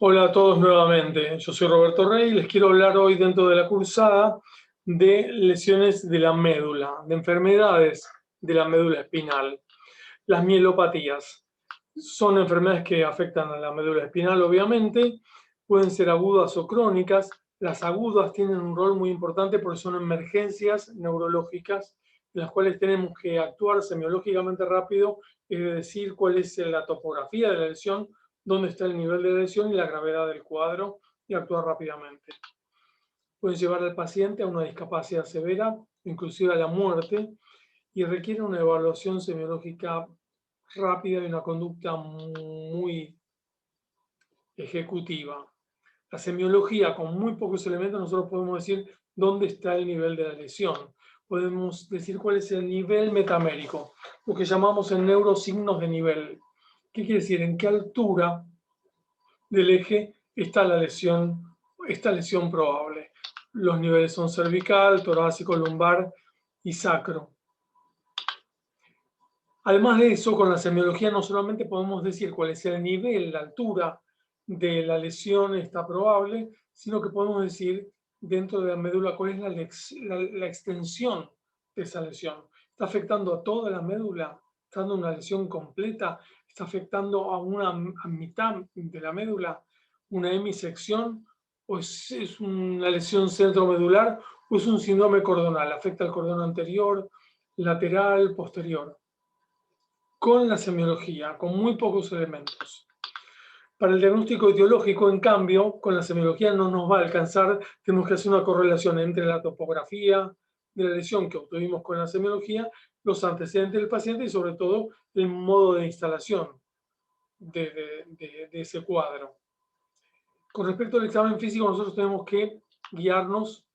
Hola a todos nuevamente, yo soy Roberto Rey y les quiero hablar hoy dentro de la cursada de lesiones de la médula, de enfermedades de la médula espinal. Las mielopatías son enfermedades que afectan a la médula espinal, obviamente, pueden ser agudas o crónicas. Las agudas tienen un rol muy importante porque son emergencias neurológicas en las cuales tenemos que actuar semiológicamente rápido, es decir, cuál es la topografía de la lesión, dónde está el nivel de lesión y la gravedad del cuadro, y actuar rápidamente. Pueden llevar al paciente a una discapacidad severa, inclusive a la muerte, y requiere una evaluación semiológica rápida y una conducta muy ejecutiva. La semiología, con muy pocos elementos, nosotros podemos decir dónde está el nivel de la lesión. Podemos decir cuál es el nivel metamérico, lo que llamamos en neurosignos de nivel. ¿Qué quiere decir? ¿En qué altura del eje está la lesión, esta lesión probable? Los niveles son cervical, torácico, lumbar y sacro. Además de eso, con la semiología no solamente podemos decir cuál es el nivel, la altura de la lesión está probable, sino que podemos decir dentro de la médula cuál es la extensión de esa lesión. ¿Está afectando a toda la médula? ¿Está dando una lesión completa? ¿Está afectando a mitad de la médula? ¿Una hemisección? ¿O es una lesión centromedular? ¿O es un síndrome cordonal? ¿Afecta al cordón anterior, lateral, posterior? Con la semiología, con muy pocos elementos. Para el diagnóstico etiológico, en cambio, con la semiología no nos va a alcanzar, tenemos que hacer una correlación entre la topografía de la lesión que obtuvimos con la semiología, los antecedentes del paciente y sobre todo el modo de instalación de ese cuadro. Con respecto al examen físico, nosotros tenemos que guiarnos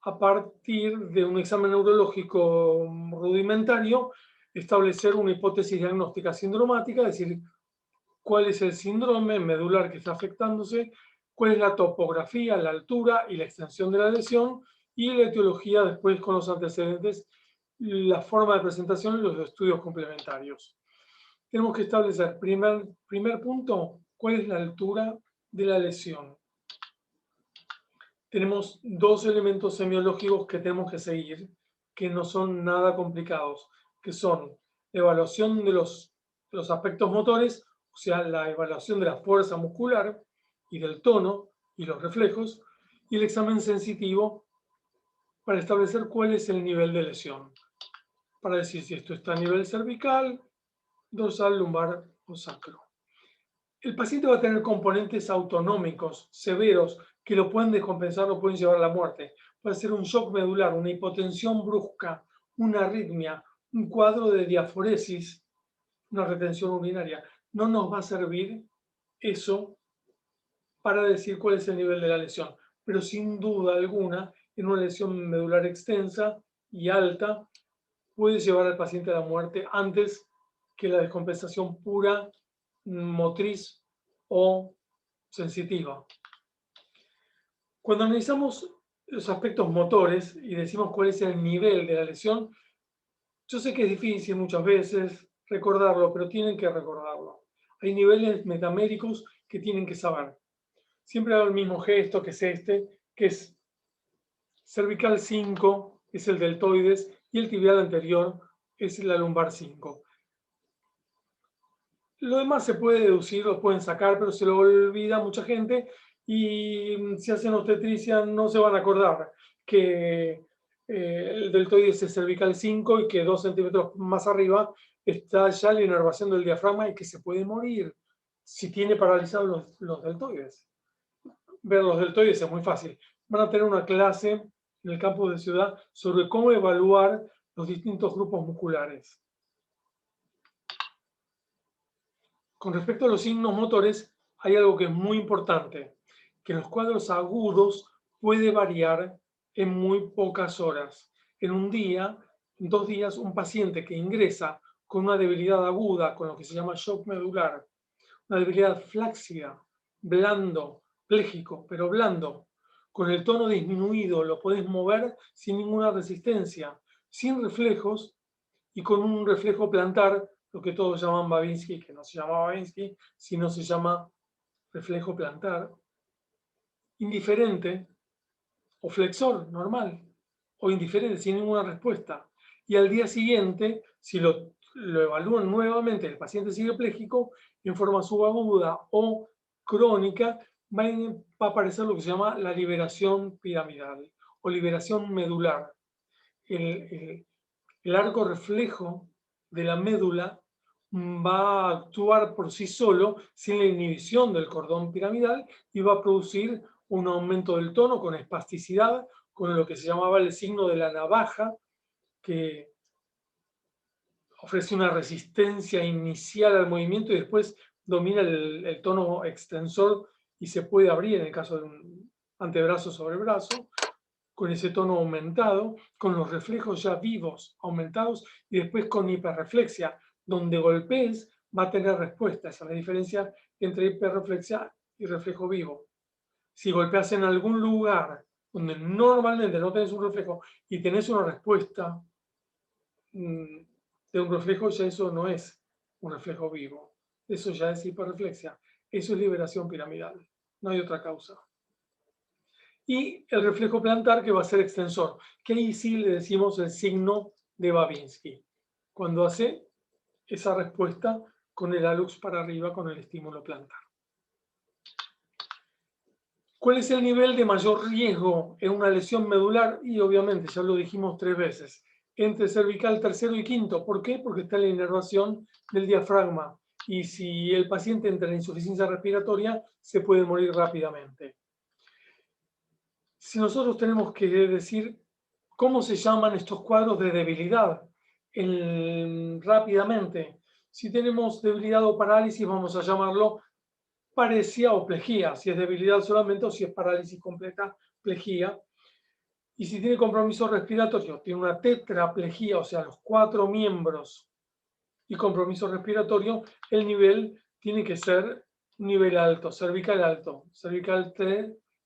a partir de un examen neurológico rudimentario, establecer una hipótesis diagnóstica sindromática, es decir, cuál es el síndrome medular que está afectándose, cuál es la topografía, la altura y la extensión de la lesión, y la etiología después con los antecedentes, la forma de presentación y los estudios complementarios. Tenemos que establecer, primer punto, cuál es la altura de la lesión. Tenemos dos elementos semiológicos que tenemos que seguir, que no son nada complicados, que son la evaluación de los aspectos motores, o sea, la evaluación de la fuerza muscular y del tono y los reflejos, y el examen sensitivo para establecer cuál es el nivel de lesión, para decir si esto está a nivel cervical, dorsal, lumbar o sacro. El paciente va a tener componentes autonómicos severos que lo pueden descompensar, lo pueden llevar a la muerte. Puede ser un shock medular, una hipotensión brusca, una arritmia, un cuadro de diaforesis, una retención urinaria. No nos va a servir eso para decir cuál es el nivel de la lesión, pero sin duda alguna, en una lesión medular extensa y alta, puede llevar al paciente a la muerte antes que la descompensación pura, motriz o sensitiva. Cuando analizamos los aspectos motores y decimos cuál es el nivel de la lesión, yo sé que es difícil muchas veces recordarlo, pero tienen que recordarlo. Hay niveles metaméricos que tienen que saber. Siempre hago el mismo gesto, que es este, que es cervical 5, es el deltoides, y el tibial anterior es la lumbar 5. Lo demás se puede deducir, lo pueden sacar, pero se lo olvida mucha gente, y si hacen obstetricia no se van a acordar que el deltoides es cervical 5 y que 2 centímetros más arriba está ya la inervación del diafragma y que se puede morir si tiene paralizados los deltoides. Ver los deltoides es muy fácil. Van a tener una clase en el campus de Ciudad sobre cómo evaluar los distintos grupos musculares. Con respecto a los signos motores, hay algo que es muy importante, que en los cuadros agudos puede variar en muy pocas horas. En un día, en 2 días, un paciente que ingresa con una debilidad aguda, con lo que se llama shock medular, una debilidad flácida, blando, pléjico, pero blando, con el tono disminuido, lo podés mover sin ninguna resistencia, sin reflejos y con un reflejo plantar, lo que todos llaman Babinski, que no se llama Babinski, sino se llama reflejo plantar, indiferente o flexor normal, o indiferente sin ninguna respuesta. Y al día siguiente, si lo evalúan nuevamente, el paciente sigue pléjico, en forma subaguda o crónica, va a aparecer lo que se llama la liberación piramidal o liberación medular. El arco reflejo de la médula va a actuar por sí solo sin la inhibición del cordón piramidal y va a producir un aumento del tono con espasticidad, con lo que se llamaba el signo de la navaja, que ofrece una resistencia inicial al movimiento y después domina el tono extensor y se puede abrir en el caso de un antebrazo sobre brazo, con ese tono aumentado, con los reflejos ya vivos aumentados y después con hiperreflexia, donde golpees va a tener respuesta. Esa es la diferencia entre hiperreflexia y reflejo vivo. Si golpeas en algún lugar donde normalmente no tenés un reflejo y tenés una respuesta de un reflejo, ya eso no es un reflejo vivo. Eso ya es hiperreflexia. Eso es liberación piramidal. No hay otra causa. Y el reflejo plantar, que va a ser extensor, que ahí sí le decimos el signo de Babinski, cuando hace esa respuesta con el hallux para arriba con el estímulo plantar. ¿Cuál es el nivel de mayor riesgo en una lesión medular? Y obviamente, ya lo dijimos 3 veces, entre cervical tercero y quinto. ¿Por qué? Porque está la inervación del diafragma. Y si el paciente entra en insuficiencia respiratoria, se puede morir rápidamente. Si nosotros tenemos que decir cómo se llaman estos cuadros de debilidad, rápidamente, si tenemos debilidad o parálisis, vamos a llamarlo paresia o plejía, si es debilidad solamente o si es parálisis completa, plejía. Y si tiene compromiso respiratorio, tiene una tetraplejía, o sea, los 4 miembros y compromiso respiratorio, el nivel tiene que ser nivel alto, cervical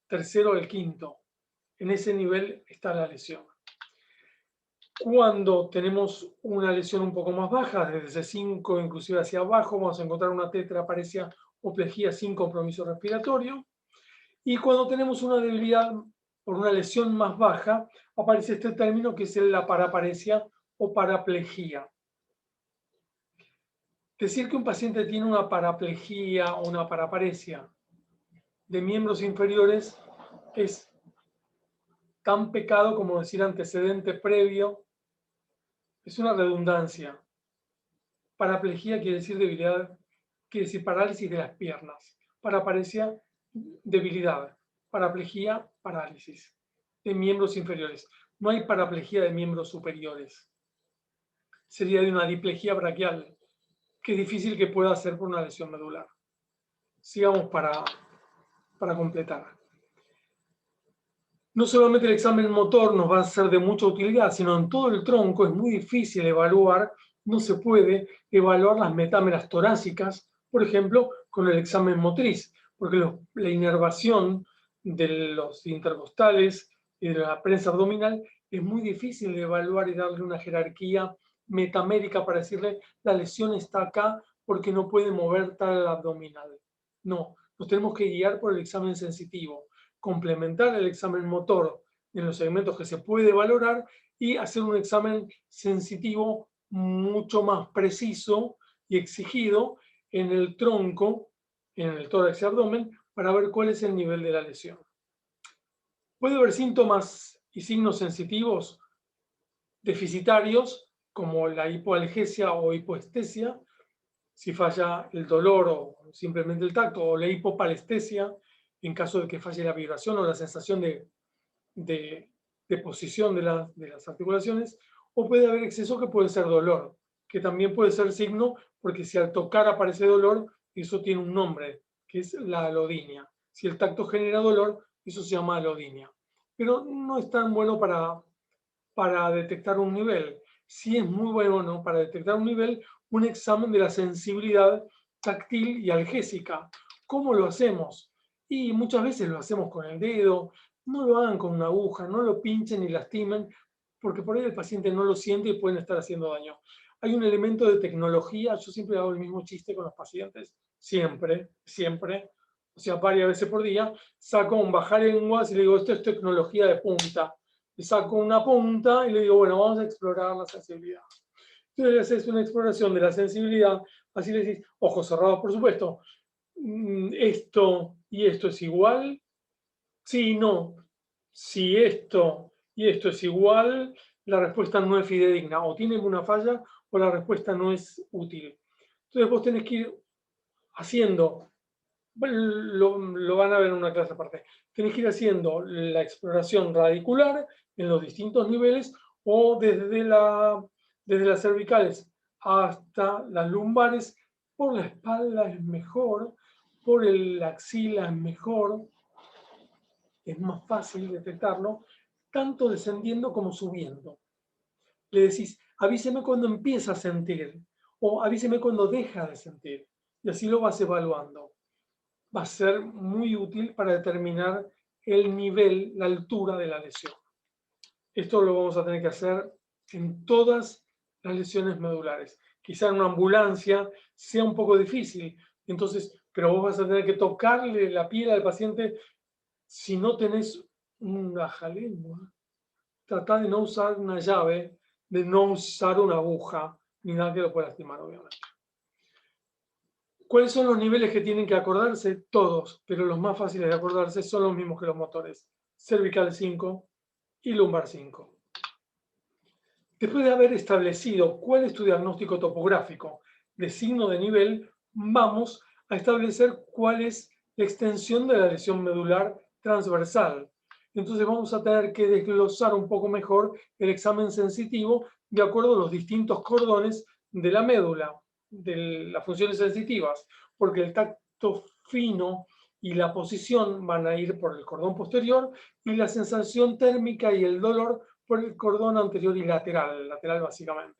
tercero al quinto. En ese nivel está la lesión. Cuando tenemos una lesión un poco más baja, desde C5 inclusive hacia abajo, vamos a encontrar una tetraparesia o plejía sin compromiso respiratorio. Y cuando tenemos una debilidad por una lesión más baja, aparece este término que es la paraparesia o paraplejía. Decir que un paciente tiene una paraplejía o una paraparesia de miembros inferiores es tan pecado como decir antecedente previo. Es una redundancia. Paraplejía quiere decir debilidad, quiere decir parálisis de las piernas. Paraparesia, debilidad. Paraplejía, parálisis de miembros inferiores. No hay paraplejía de miembros superiores. Sería de una diplejía braquial, que es difícil que pueda ser por una lesión medular. Sigamos para completar. No solamente el examen motor nos va a ser de mucha utilidad, sino en todo el tronco es muy difícil evaluar, no se puede evaluar las metámeras torácicas, por ejemplo, con el examen motriz, porque la inervación de los intercostales y de la prensa abdominal es muy difícil de evaluar y darle una jerarquía metamérica para decirle la lesión está acá porque no puede mover tal abdominal. No, nos tenemos que guiar por el examen sensitivo, complementar el examen motor en los segmentos que se puede valorar y hacer un examen sensitivo mucho más preciso y exigido en el tronco, en el tórax y abdomen, para ver cuál es el nivel de la lesión. Puede haber síntomas y signos sensitivos deficitarios, como la hipoalgesia o hipoestesia, si falla el dolor o simplemente el tacto, o la hipopalestesia, en caso de que falle la vibración o la sensación de posición de las articulaciones, o puede haber exceso que puede ser dolor, que también puede ser signo, porque si al tocar aparece dolor, eso tiene un nombre, que es la alodinia. Si el tacto genera dolor, eso se llama alodinia. Pero no es tan bueno para detectar un nivel. Sí es muy bueno, ¿no?, para detectar un nivel, un examen de la sensibilidad táctil y algésica. ¿Cómo lo hacemos? Y muchas veces lo hacemos con el dedo. No lo hagan con una aguja, no lo pinchen ni lastimen, porque por ahí el paciente no lo siente y pueden estar haciendo daño. Hay un elemento de tecnología, yo siempre hago el mismo chiste con los pacientes, siempre, o sea, varias veces por día, saco un bajalenguas y le digo, esto es tecnología de punta. Le saco una punta y le digo, bueno, vamos a explorar la sensibilidad. Entonces le haces una exploración de la sensibilidad, así le decís, ojos cerrados, por supuesto, esto y esto es igual, sí, no. Si esto y esto es igual, la respuesta no es fidedigna, o tiene una falla o la respuesta no es útil. Entonces vos tenés que ir haciendo, bueno, lo van a ver en una clase aparte, tenés que ir haciendo la exploración radicular en los distintos niveles o desde las cervicales hasta las lumbares. Por la espalda es mejor, por la axila es mejor, es más fácil detectarlo, tanto descendiendo como subiendo. Le decís, avíseme cuando empieza a sentir o avíseme cuando deja de sentir. Y así lo vas evaluando. Va a ser muy útil para determinar el nivel, la altura de la lesión. Esto lo vamos a tener que hacer en todas las lesiones medulares. Quizá en una ambulancia sea un poco difícil, entonces, pero vos vas a tener que tocarle la piel al paciente. Si no tenés un bajalengua, trata de no usar una llave, de no usar una aguja, ni nada que lo pueda lastimar, obviamente. ¿Cuáles son los niveles que tienen que acordarse? Todos, pero los más fáciles de acordarse son los mismos que los motores. Cervical 5 y lumbar 5. Después de haber establecido cuál es tu diagnóstico topográfico de signo de nivel, vamos a establecer cuál es la extensión de la lesión medular transversal. Entonces vamos a tener que desglosar un poco mejor el examen sensitivo de acuerdo a los distintos cordones de la médula, de las funciones sensitivas, porque el tacto fino y la posición van a ir por el cordón posterior y la sensación térmica y el dolor por el cordón anterior y lateral básicamente.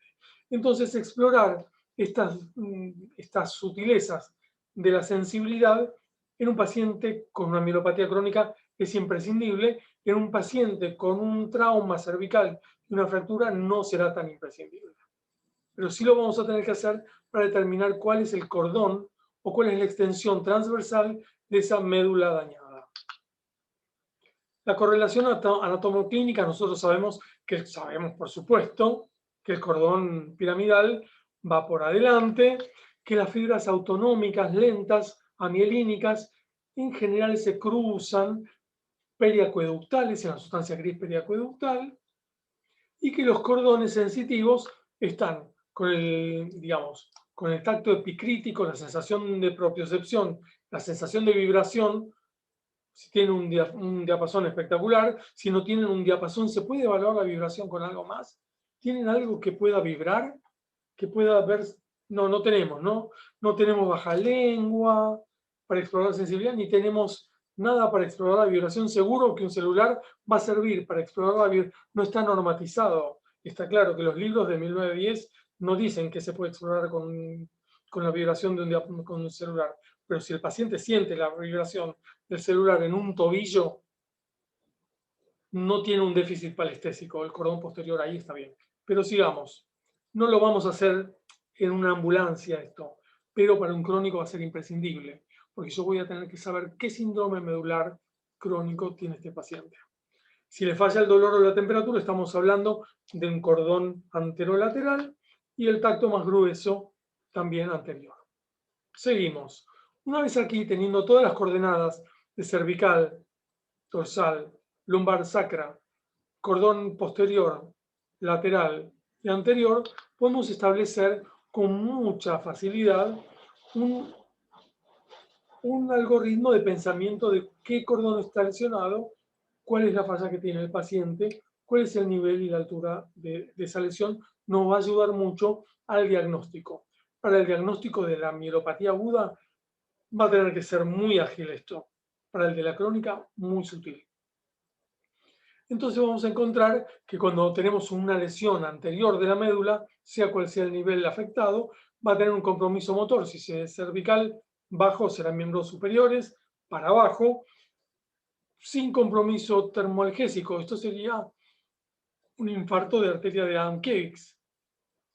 Entonces explorar estas sutilezas de la sensibilidad en un paciente con una mielopatía crónica es imprescindible. En un paciente con un trauma cervical y una fractura no será tan imprescindible. Pero sí lo vamos a tener que hacer para determinar cuál es el cordón o cuál es la extensión transversal de esa médula dañada. La correlación anatomoclínica, nosotros sabemos por supuesto, que el cordón piramidal va por adelante, que las fibras autonómicas lentas, amielínicas, en general se cruzan periacueductales, en la sustancia gris periacueductal, y que los cordones sensitivos están con con el tacto epicrítico, la sensación de propiocepción, la sensación de vibración. Si tienen un diapasón espectacular, si no tienen un diapasón, ¿se puede evaluar la vibración con algo más? ¿Tienen algo que pueda vibrar? Que pueda ver. No, no tenemos, ¿no? No tenemos baja lengua para explorar la sensibilidad, ni tenemos nada para explorar la vibración. Seguro que un celular va a servir para explorar la vibración. No está normatizado. Está claro que los libros de 1910 no dicen que se puede explorar con la vibración de con un celular. Pero si el paciente siente la vibración del celular en un tobillo, no tiene un déficit palestésico, el cordón posterior ahí está bien. Pero sigamos, no lo vamos a hacer en una ambulancia esto, pero para un crónico va a ser imprescindible, porque yo voy a tener que saber qué síndrome medular crónico tiene este paciente. Si le falla el dolor o la temperatura, estamos hablando de un cordón anterolateral y el tacto más grueso también anterior. Seguimos. Una vez aquí, teniendo todas las coordenadas de cervical, dorsal, lumbar sacra, cordón posterior, lateral y anterior, podemos establecer con mucha facilidad un algoritmo de pensamiento de qué cordón está lesionado, cuál es la falla que tiene el paciente, cuál es el nivel y la altura de esa lesión. Nos va a ayudar mucho al diagnóstico. Para el diagnóstico de la mielopatía aguda va a tener que ser muy ágil esto. Para el de la crónica, muy sutil. Entonces vamos a encontrar que cuando tenemos una lesión anterior de la médula, sea cual sea el nivel afectado, va a tener un compromiso motor. Si es cervical, bajo serán miembros superiores, para abajo, sin compromiso termoalgésico. Esto sería un infarto de arteria de Adam-Kevix,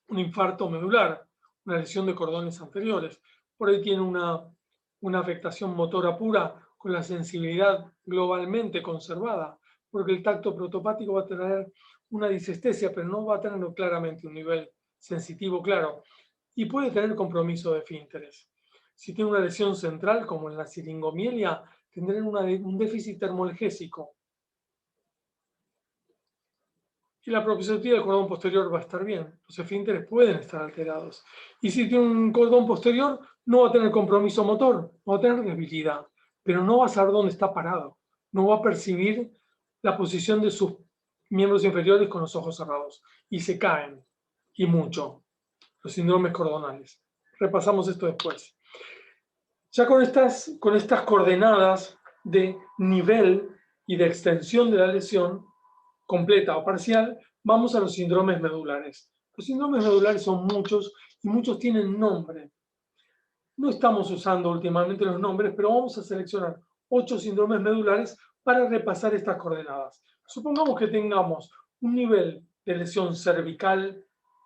un infarto medular, una lesión de cordones anteriores. Por ahí tiene una una afectación motora pura con la sensibilidad globalmente conservada, porque el tacto protopático va a tener una disestesia, pero no va a tener claramente un nivel sensitivo claro, y puede tener compromiso de esfínteres. Si tiene una lesión central, como en la siringomielia, tendrán un déficit termoalgésico. Y la propisotomía del cordón posterior va a estar bien. Los esfínteres pueden estar alterados. Y si tiene un cordón posterior, no va a tener compromiso motor, va a tener debilidad, pero no va a saber dónde está parado. No va a percibir la posición de sus miembros inferiores con los ojos cerrados. Y se caen, y mucho, los síndromes cordonales. Repasamos esto después. Ya con estas coordenadas de nivel y de extensión de la lesión, completa o parcial, vamos a los síndromes medulares. Los síndromes medulares son muchos y muchos tienen nombre. No estamos usando últimamente los nombres, pero vamos a seleccionar 8 síndromes medulares para repasar estas coordenadas. Supongamos que tengamos un nivel de lesión cervical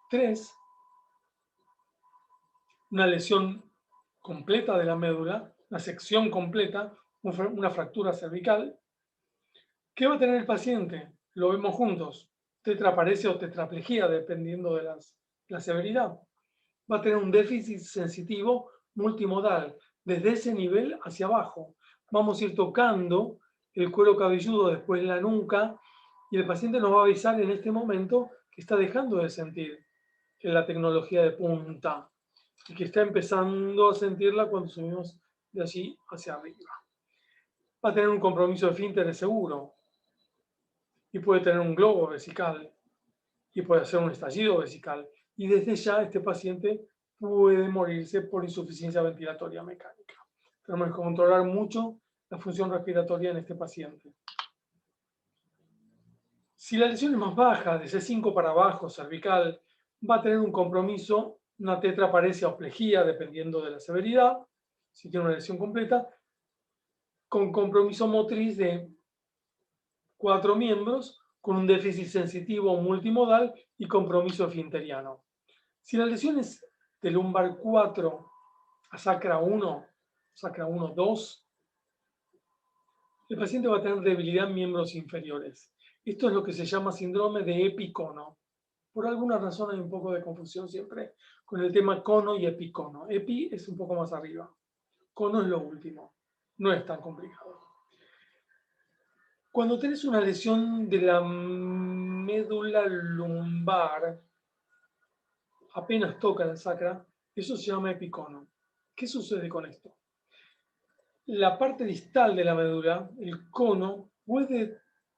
3, una lesión completa de la médula, una sección completa, una fractura cervical. ¿Qué va a tener el paciente? Lo vemos juntos. Tetraparesia o tetraplegia, dependiendo de la severidad. Va a tener un déficit sensitivo multimodal, desde ese nivel hacia abajo. Vamos a ir tocando el cuero cabelludo, después la nuca, y el paciente nos va a avisar en este momento que está dejando de sentir la tecnología de punta y que está empezando a sentirla cuando subimos de allí hacia arriba. Va a tener un compromiso de esfínteres seguro, y puede tener un globo vesical y puede hacer un estallido vesical. Y desde ya este paciente puede morirse por insuficiencia ventilatoria mecánica. Tenemos que controlar mucho la función respiratoria en este paciente. Si la lesión es más baja, de C5 para abajo, cervical, va a tener un compromiso, una tetraparesia o plejía, dependiendo de la severidad, si tiene una lesión completa, con compromiso motriz de 4 miembros, con un déficit sensitivo multimodal y compromiso esfinteriano. Si la lesión es de lumbar 4 a sacra 1, sacra 1, 2, el paciente va a tener debilidad en miembros inferiores. Esto es lo que se llama síndrome de epicono. Por alguna razón hay un poco de confusión siempre con el tema cono y epicono. Epi es un poco más arriba. Cono es lo último. No es tan complicado. Cuando tenés una lesión de la médula lumbar, apenas toca la sacra, eso se llama epicono. ¿Qué sucede con esto? La parte distal de la médula, el cono,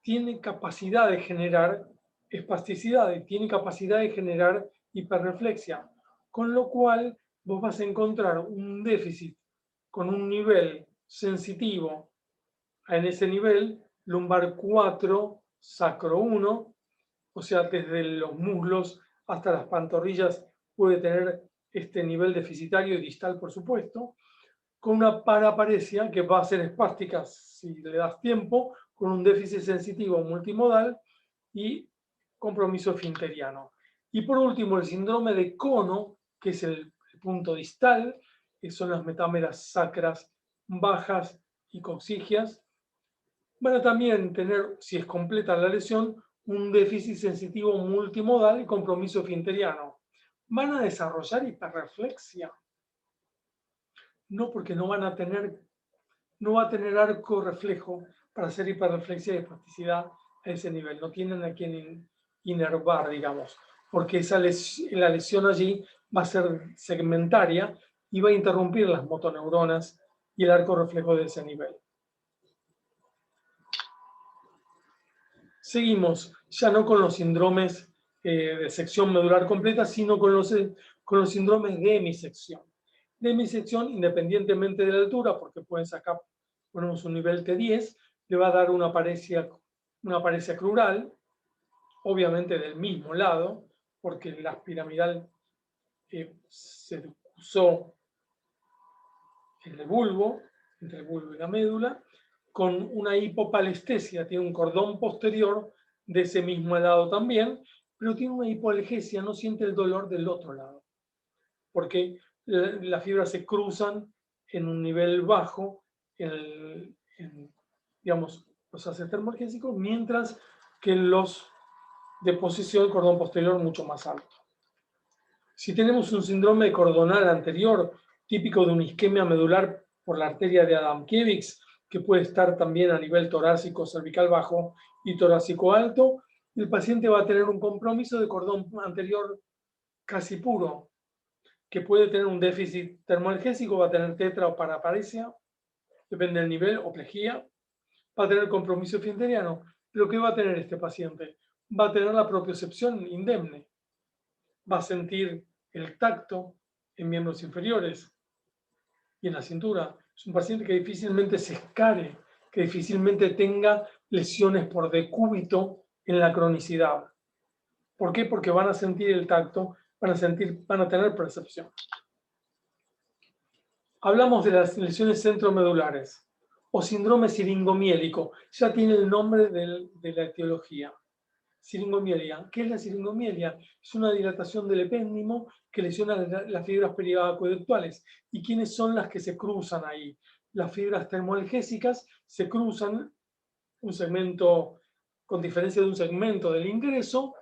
tiene capacidad de generar espasticidad y tiene capacidad de generar hiperreflexia, con lo cual vos vas a encontrar un déficit con un nivel sensitivo en ese nivel, lumbar 4, sacro 1, o sea, desde los muslos hasta las pantorrillas puede tener este nivel deficitario y distal, por supuesto, con una paraparesia que va a ser espástica si le das tiempo, con un déficit sensitivo multimodal y compromiso esfinteriano. Y por último, el síndrome de cono, que es el punto distal, que son las metámeras sacras bajas y coxigias, van a también tener, si es completa la lesión, un déficit sensitivo multimodal y compromiso esfinteriano. Van a desarrollar hiperreflexia. No, porque no va a tener arco reflejo para hacer hiperreflexia y espasticidad a ese nivel. No tienen a quien inervar, digamos, porque la lesión allí va a ser segmentaria y va a interrumpir las motoneuronas y el arco reflejo de ese nivel. Seguimos, ya no con los síndromes de sección medular completa, sino con los síndromes de hemisección. De hemisección, independientemente de la altura, porque pueden sacar, ponemos un nivel T10, le va a dar una paresia crural, obviamente del mismo lado, porque la piramidal se usó en el bulbo, entre el bulbo y la médula, con una hipopalestesia, tiene un cordón posterior de ese mismo lado también, pero tiene una hipoalgesia, no siente el dolor del otro lado, porque las fibras se cruzan en un nivel bajo, digamos, los haces termoalgésicos, mientras que los de posición cordón posterior mucho más alto. Si tenemos un síndrome cordonal anterior, típico de una isquemia medular por la arteria de Adamkiewicz, que puede estar también a nivel torácico cervical bajo y torácico alto, el paciente va a tener un compromiso de cordón anterior casi puro, que puede tener un déficit termoalgésico, va a tener tetra o paraparesia, depende del nivel, o plejía, va a tener compromiso esfinteriano. Pero ¿qué va a tener este paciente? Va a tener la propiocepción indemne, va a sentir el tacto en miembros inferiores y en la cintura. Es un paciente que difícilmente se escare, que difícilmente tenga lesiones por decúbito en la cronicidad. ¿Por qué? Porque van a sentir el tacto, van a tener percepción. Hablamos de las lesiones centromedulares o síndrome siringomiélico. Ya tiene el nombre de la etiología. Siringomielia. ¿Qué es la siringomielia? Es una dilatación del epéndimo que lesiona las fibras periaqueductuales. ¿Y quiénes son las que se cruzan ahí? Las fibras termoalgésicas se cruzan un segmento, con diferencia de un segmento del ingreso,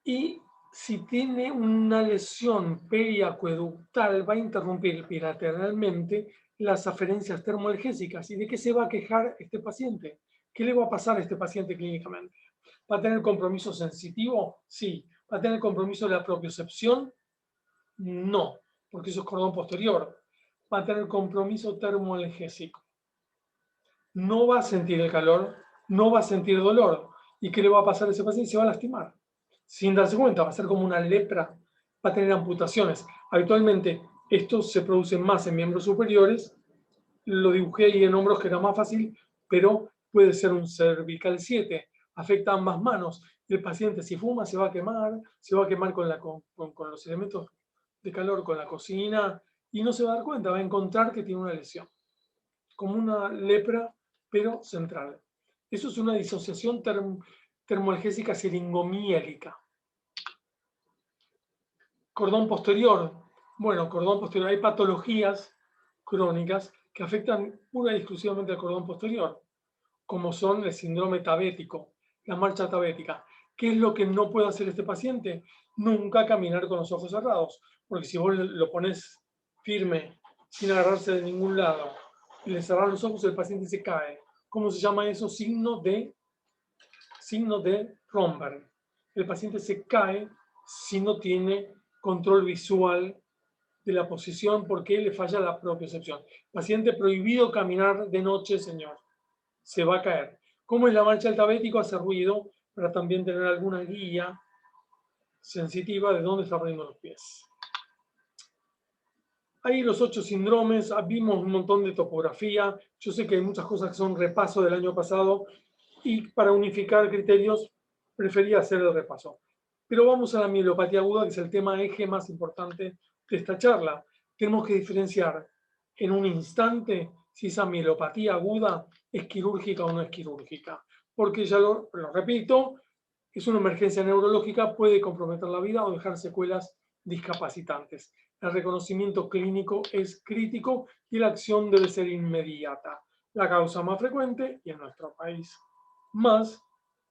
y si tiene una lesión periaqueductal va a interrumpir bilateralmente las aferencias termoalgésicas. ¿Y de qué se va a quejar este paciente? ¿Qué le va a pasar a este paciente clínicamente? ¿Va a tener compromiso sensitivo? Sí. ¿Va a tener compromiso de la propiocepción? No, porque eso es cordón posterior. Va a tener compromiso termoalgésico. No va a sentir el calor, no va a sentir dolor. ¿Y qué le va a pasar a ese paciente? Se va a lastimar. Sin darse cuenta, va a ser como una lepra, va a tener amputaciones. Habitualmente esto se produce más en miembros superiores. Lo dibujé ahí en hombros que era más fácil, pero puede ser un cervical 7. Afecta a ambas manos. El paciente, si fuma, se va a quemar con los elementos de calor, con la cocina, y no se va a dar cuenta, va a encontrar que tiene una lesión, como una lepra, pero central. Eso es una disociación termoalgésica siringomiélica. Cordón posterior. Bueno, cordón posterior. Hay patologías crónicas que afectan pura y exclusivamente al cordón posterior, como son el síndrome tabético, la marcha tabética. ¿Qué es lo que no puede hacer este paciente? Nunca caminar con los ojos cerrados, porque si vos lo pones firme, sin agarrarse de ningún lado, y le cerrás los ojos, el paciente se cae. ¿Cómo se llama eso? Signo de Romberg. El paciente se cae si no tiene control visual de la posición porque le falla la propiocepción. Paciente prohibido caminar de noche, señor. Se va a caer. ¿Cómo es la marcha del tabético? Hace ruido para también tener alguna guía sensitiva de dónde está poniendo los pies. Ahí los 8 síndromes, vimos un montón de topografía. Yo sé que hay muchas cosas que son repaso del año pasado y para unificar criterios prefería hacer el repaso. Pero vamos a la mielopatía aguda, que es el tema eje más importante de esta charla. Tenemos que diferenciar en un instante si esa mielopatía aguda es quirúrgica o no es quirúrgica. Porque ya lo repito, es una emergencia neurológica, puede comprometer la vida o dejar secuelas discapacitantes. El reconocimiento clínico es crítico y la acción debe ser inmediata. La causa más frecuente, y en nuestro país más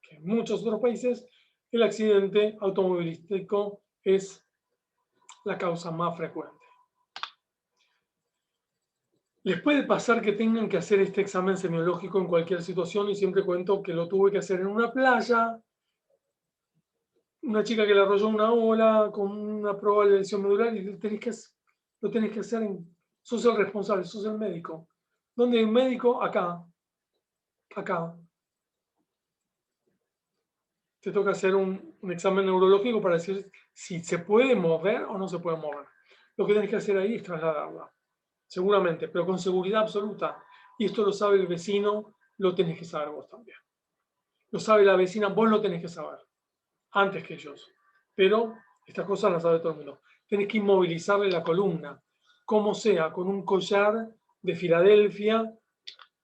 que en muchos otros países, el accidente automovilístico es la causa más frecuente. Les puede pasar que tengan que hacer este examen semiológico en cualquier situación, y siempre cuento que lo tuve que hacer en una playa, una chica que le arrolló una ola con una probable lesión medular, y lo tenés que hacer, sos el responsable, sos el médico. ¿Dónde hay un médico? Acá. Te toca hacer un examen neurológico para decir si se puede mover o no se puede mover. Lo que tenés que hacer ahí es trasladarla, seguramente, pero con seguridad absoluta. Y esto lo sabe el vecino, lo tenés que saber vos también. Lo sabe la vecina, vos lo tenés que saber, antes que ellos. Pero estas cosas las sabe todo el mundo. Tenés que inmovilizarle la columna, como sea, con un collar de Filadelfia,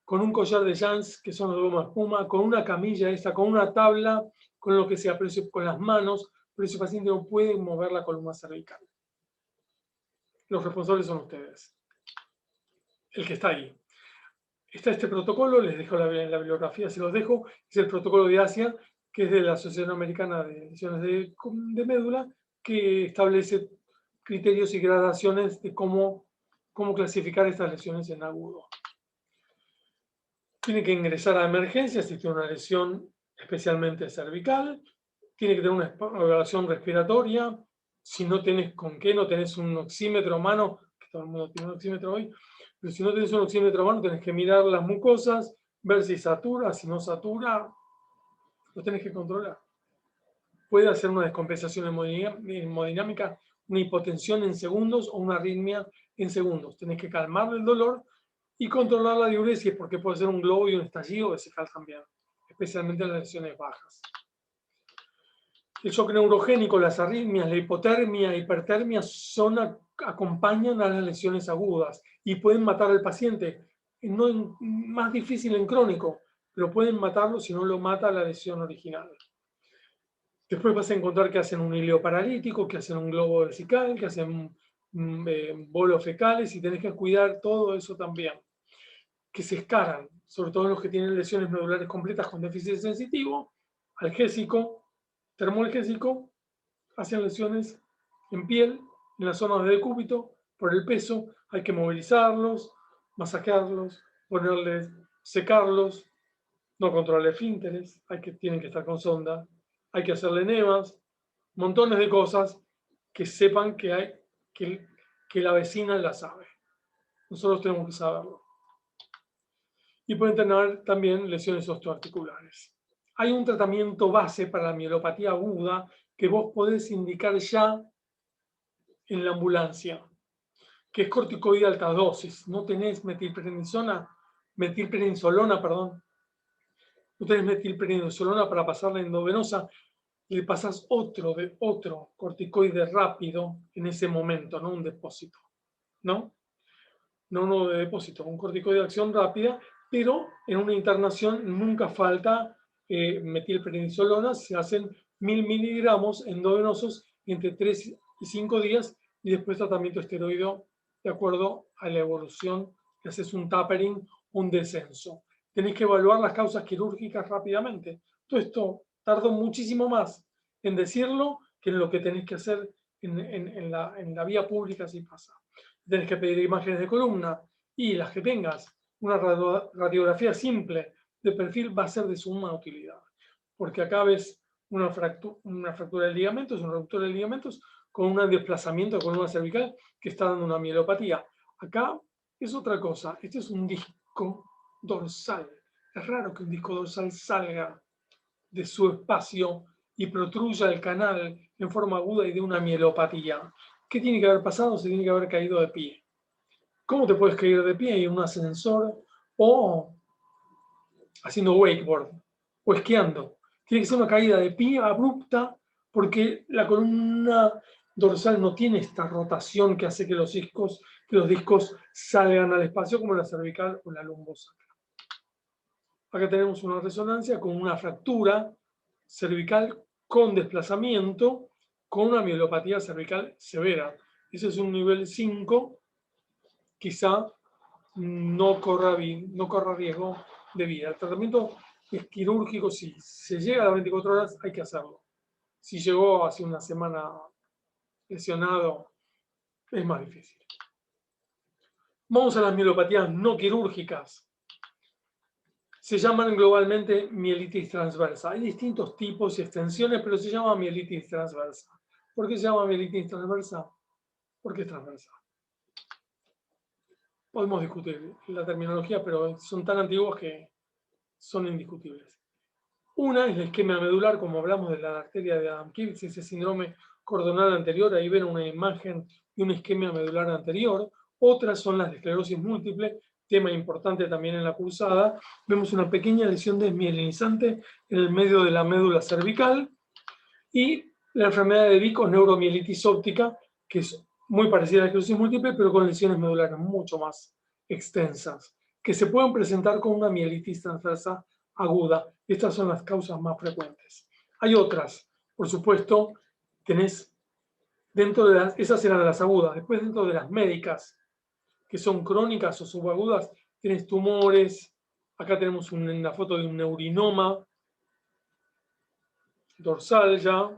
con un collar de Jans, que son los goma espuma, con una camilla esta, con una tabla, con lo que sea, pero con las manos, pero ese paciente no puede mover la columna cervical. los responsables son ustedes, el que está ahí. Está este protocolo, les dejo la bibliografía, se los dejo, es el protocolo de Asia, que es de la Asociación Americana de Lesiones de Médula, que establece criterios y gradaciones de cómo clasificar estas lesiones en agudo. Tiene que ingresar a emergencia si tiene una lesión especialmente cervical, tiene que tener una evaluación respiratoria, si no tenés con qué, no tenés un oxímetro a mano, que todo el mundo tiene un oxímetro hoy, pero si no tenés un oxímetro a mano, tenés que mirar las mucosas, ver si satura, si no satura, lo tenés que controlar. Puede hacer una descompensación hemodinámica, una hipotensión en segundos o una arritmia en segundos. Tenés que calmar el dolor y controlar la diuresis, porque puede ser un globo y un estallido vesical también, especialmente en las lesiones bajas. El shock neurogénico, las arritmias, la hipotermia, hipertermia acompañan a las lesiones agudas y pueden matar al paciente. No más difícil en crónico, pero pueden matarlo si no lo mata la lesión original. Después vas a encontrar que hacen un hileo paralítico, que hacen un globo vesical, que hacen bolos fecales y tenés que cuidar todo eso también. Que se escaran, sobre todo los que tienen lesiones medulares completas con déficit sensitivo, algésico, termoalgésico, hacen lesiones en piel, en las zonas de decúbito, por el peso, hay que movilizarlos, masajearlos, ponerles, secarlos, no controlar esfínteres, tienen que estar con sonda, hay que hacerle enemas, montones de cosas que sepan que la vecina la sabe. Nosotros tenemos que saberlo. Y pueden tener también lesiones osteoarticulares. Hay un tratamiento base para la mielopatía aguda que vos podés indicar ya en la ambulancia, que es corticoide de alta dosis. No tenés metilprednisolona, no tenés metilprednisolona para pasar la endovenosa, le pasás otro corticoide rápido en ese momento, no un depósito, ¿no? No uno de depósito, un corticoide de acción rápida, pero en una internación nunca falta metilprednisolona, se hacen 1000 miligramos endovenosos entre 3 y 5 días y después tratamiento esteroideo de acuerdo a la evolución, que haces un tapering, un descenso. Tenés que evaluar las causas quirúrgicas rápidamente. Todo esto tardó muchísimo más en decirlo que en lo que tenés que hacer en la vía pública si pasa. Tenés que pedir imágenes de columna y las que tengas, una radiografía simple de perfil va a ser de suma utilidad. Porque acá ves una fractura de ligamentos, una ruptura de ligamentos con un desplazamiento de columna cervical que está dando una mielopatía. Acá es otra cosa. Este es un disco dorsal. Es raro que un disco dorsal salga de su espacio y protruya el canal en forma aguda y de una mielopatía. ¿Qué tiene que haber pasado? Se tiene que haber caído de pie. ¿Cómo te puedes caer de pie? En un ascensor o haciendo wakeboard o esquiando. Tiene que ser una caída de pie abrupta porque la columna dorsal no tiene esta rotación que hace que los discos salgan al espacio como la cervical o la lumbosacra. Acá tenemos una resonancia con una fractura cervical con desplazamiento, con una mielopatía cervical severa. Ese es un nivel 5, quizá no corra riesgo de vida. El tratamiento es quirúrgico, si se llega a las 24 horas hay que hacerlo. Si llegó hace una semana lesionado, es más difícil. Vamos a las mielopatías no quirúrgicas. Se llaman globalmente mielitis transversa. Hay distintos tipos y extensiones, pero se llama mielitis transversa. ¿Por qué se llama mielitis transversa? Porque es transversal. Podemos discutir la terminología, pero son tan antiguos que son indiscutibles. Una es la isquemia medular, como hablamos de la arteria de Adam-Kivitz, ese síndrome cordonal anterior, ahí ven una imagen de una isquemia medular anterior. Otras son las de esclerosis múltiple, tema importante también en la cursada. Vemos una pequeña lesión desmielinizante en el medio de la médula cervical y la enfermedad de Vico, neuromielitis óptica, que es muy parecida a la esclerosis múltiple, pero con lesiones medulares mucho más extensas, que se pueden presentar con una mielitis transversa aguda. Estas son las causas más frecuentes. Hay otras, por supuesto, tenés Dentro de esas eran las agudas. Después, dentro de las médicas, que son crónicas o subagudas, tienes tumores. Acá tenemos una foto de un neurinoma dorsal ya.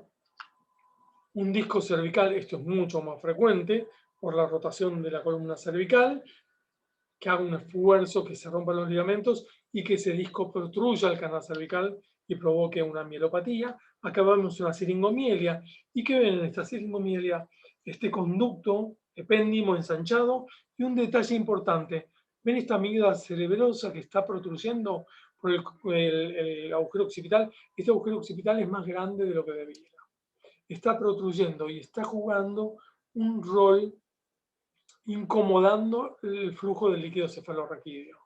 Un disco cervical, esto es mucho más frecuente por la rotación de la columna cervical, que haga un esfuerzo, que se rompan los ligamentos y que ese disco protruya el canal cervical y provoque una mielopatía. Acá vemos una siringomielia. ¿Y qué ven en esta siringomielia? Este conducto epéndimo ensanchado y un detalle importante. ¿Ven esta amígdala cerebrosa que está protruyendo por el agujero occipital? Este agujero occipital es más grande de lo que debería. Está protruyendo y está jugando un rol incomodando el flujo del líquido cefalorraquídeo,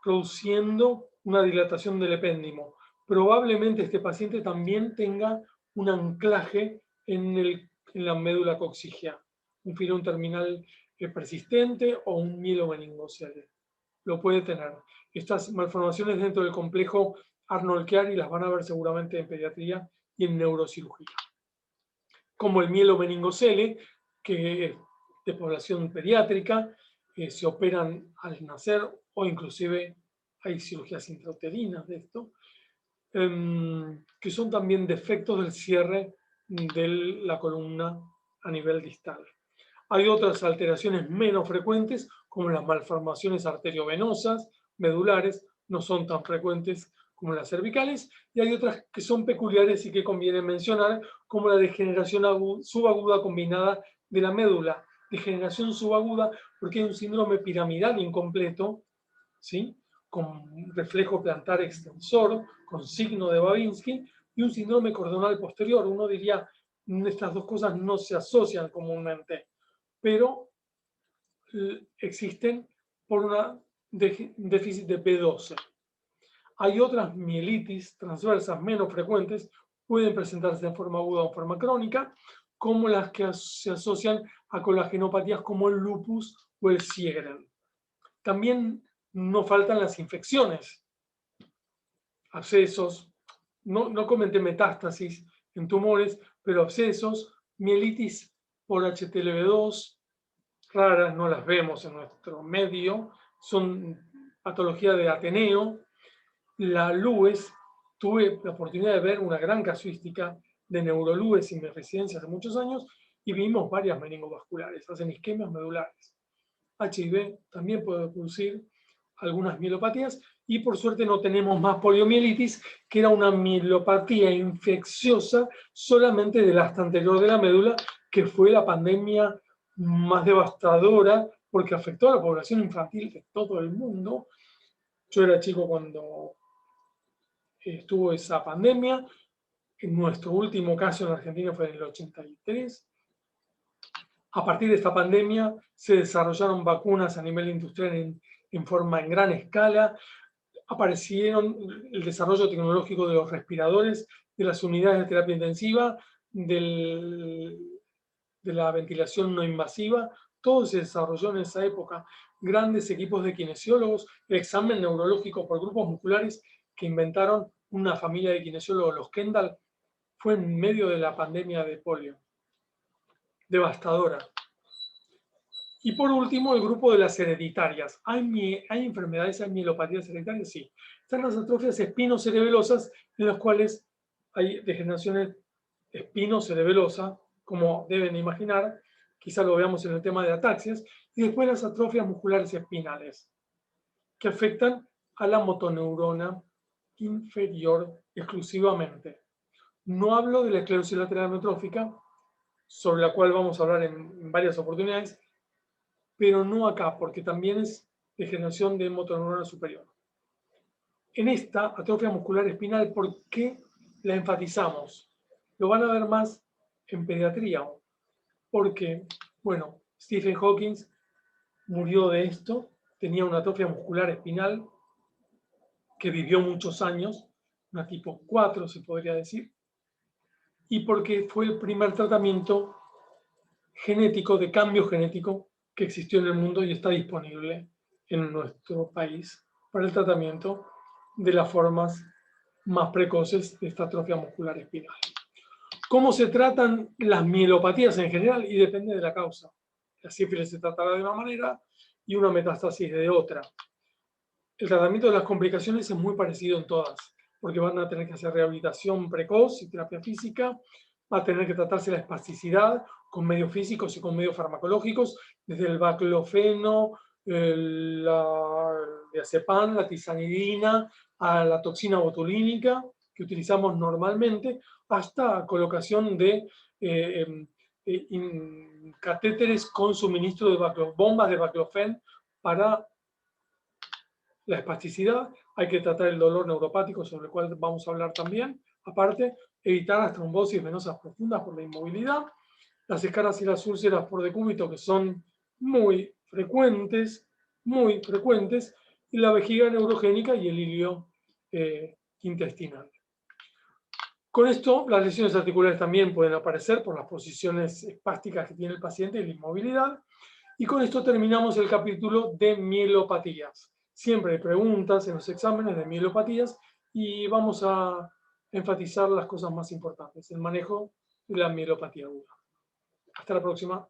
produciendo una dilatación del epéndimo. Probablemente este paciente también tenga un anclaje en la médula coxígea, un filón terminal persistente o un mielomeningocele. Lo puede tener. Estas malformaciones dentro del complejo Arnold-Chiari las van a ver seguramente en pediatría y en neurocirugía. Como el mielomeningocele, que es de población pediátrica, se operan al nacer o inclusive hay cirugías intrauterinas de esto, que son también defectos del cierre de la columna a nivel distal. Hay otras alteraciones menos frecuentes, como las malformaciones arteriovenosas, medulares, no son tan frecuentes como las cervicales, y hay otras que son peculiares y que conviene mencionar, como la degeneración subaguda combinada de la médula. Degeneración subaguda porque hay un síndrome piramidal incompleto, ¿sí?, con reflejo plantar extensor, con signo de Babinski, y un síndrome cordonal posterior. Uno diría, estas dos cosas no se asocian comúnmente, pero existen por un déficit de B12. Hay otras mielitis transversas menos frecuentes, pueden presentarse de forma aguda o en forma crónica, como las que se asocian a colagenopatías como el lupus o el Sjögren. También no faltan las infecciones, abscesos, no comenté metástasis en tumores, pero abscesos, mielitis por HTLV2, raras, no las vemos en nuestro medio, son patología de Ateneo. La LUES, tuve la oportunidad de ver una gran casuística de neurolúes en mi residencia hace muchos años y vimos varias meningovasculares, hacen isquemias medulares. HIV también puede producir algunas mielopatías y por suerte no tenemos más poliomielitis, que era una mielopatía infecciosa solamente del asta anterior de la médula, que fue la pandemia más devastadora porque afectó a la población infantil de todo el mundo. Yo era chico cuando estuvo esa pandemia. En nuestro último caso en Argentina fue en el 83. A partir de esta pandemia se desarrollaron vacunas a nivel industrial en gran escala. Aparecieron el desarrollo tecnológico de los respiradores, de las unidades de terapia intensiva, de la ventilación no invasiva. Todo se desarrolló en esa época. Grandes equipos de kinesiólogos, el examen neurológico por grupos musculares que inventaron una familia de kinesiólogos, los Kendall, fue en medio de la pandemia de polio. Devastadora. Y por último, el grupo de las hereditarias. ¿Hay enfermedades, hay mielopatías hereditarias? Sí. Están las atrofias espinocerebelosas, en las cuales hay degeneraciones espinocerebelosa, como deben imaginar, quizá lo veamos en el tema de ataxias, y después las atrofias musculares espinales, que afectan a la motoneurona inferior exclusivamente. No hablo de la esclerosis lateral amiotrófica, sobre la cual vamos a hablar en varias oportunidades, pero no acá, porque también es degeneración de motoneurona superior. En esta atrofia muscular espinal, ¿por qué la enfatizamos? Lo van a ver más en pediatría, porque, bueno, Stephen Hawking murió de esto, tenía una atrofia muscular espinal que vivió muchos años, una tipo 4 se podría decir, y porque fue el primer tratamiento genético, de cambio genético, que existió en el mundo y está disponible en nuestro país para el tratamiento de las formas más precoces de esta atrofia muscular espinal. ¿Cómo se tratan las mielopatías en general? Y depende de la causa. La sífilis se tratará de una manera y una metástasis de otra. El tratamiento de las complicaciones es muy parecido en todas, porque van a tener que hacer rehabilitación precoz y terapia física, va a tener que tratarse la espasticidad con medios físicos y con medios farmacológicos, desde el baclofeno, la diazepam, la tizanidina, a la toxina botulínica que utilizamos normalmente, hasta colocación de catéteres con suministro de bombas de baclofen para la espasticidad. Hay que tratar el dolor neuropático, sobre el cual vamos a hablar también. Aparte, evitar las trombosis venosas profundas por la inmovilidad, las escaras y las úlceras por decúbito, que son muy frecuentes, y la vejiga neurogénica y el hilio intestinal. Con esto, las lesiones articulares también pueden aparecer por las posiciones espásticas que tiene el paciente y la inmovilidad. Y con esto terminamos el capítulo de mielopatías. Siempre hay preguntas en los exámenes de mielopatías y vamos a enfatizar las cosas más importantes, el manejo de la mielopatía aguda. Hasta la próxima.